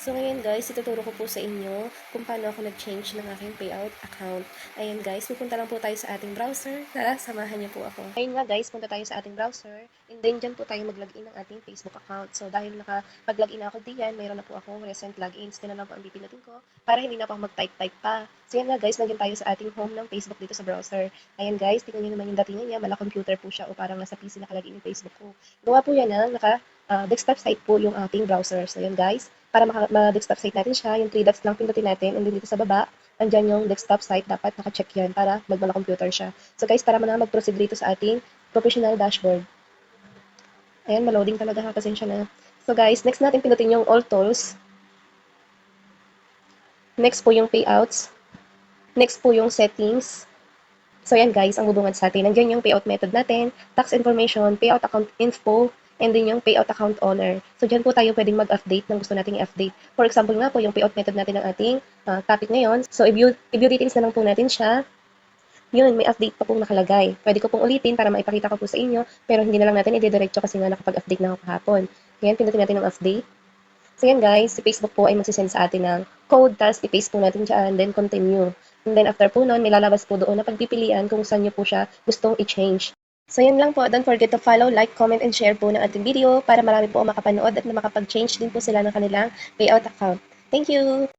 So ngayon guys, ituturo ko po sa inyo kung paano ako nag-change ng aking payout account. Ayan guys, pupunta lang po tayo sa ating browser. Tara, samahan niyo po ako. Ayun nga guys, punta tayo sa ating browser. And then dyan po tayo mag-login ng ating Facebook account. So dahil nakapag-login na ako diyan, mayroon na po akong recent logins. Kaya na lang po ang pipindutin ko para hindi na po ako mag-type-type pa. So yan nga guys, nandiyan tayo sa ating home ng Facebook dito sa browser. Ayan guys, tingnan niyo naman yung datingan niya. Mala computer po siya o parang nasa PC nakalagin yung Facebook ko. Gawa po yan ng desktop site po yung ating browser. So yun guys, para ma-desktop site natin siya, yung 3 dots lang pindutin natin, and then dito sa baba, andyan yung desktop site, dapat naka-check yan para mag-computer siya. So guys, para mag-proceed dito sa ating professional dashboard. Ayan, ma-loading talaga ha, pasensya na. So guys, next natin pindutin yung all tools. Next po yung payouts. Next po yung settings. So yan guys, ang bubungad sa atin. Nandiyan yung payout method natin, tax information, payout account info, and then yung payout account owner. So dyan po tayo pwedeng mag-update ng gusto nating i-update. For example nga po, yung payout method natin ng ating topic ngayon. So i-view details na lang po natin siya. Yun, may update pa pong nakalagay. Pwede ko pong ulitin para maipakita ko po sa inyo, pero hindi na lang natin i-diretso kasi nga nakapag-update na ako kahapon. Yan, pindutin natin ng update. So yan guys, si Facebook po ay magsisend sa atin ng code, tapos i-paste po natin dyan, then continue. And then after po nun, may lalabas po doon na pagpipilian kung saan nyo po siya gustong i-change. So yan lang po, don't forget to follow, like, comment, and share po ng ating video para marami po ang makapanood at na makapag-change din po sila ng kanilang payout account. Thank you!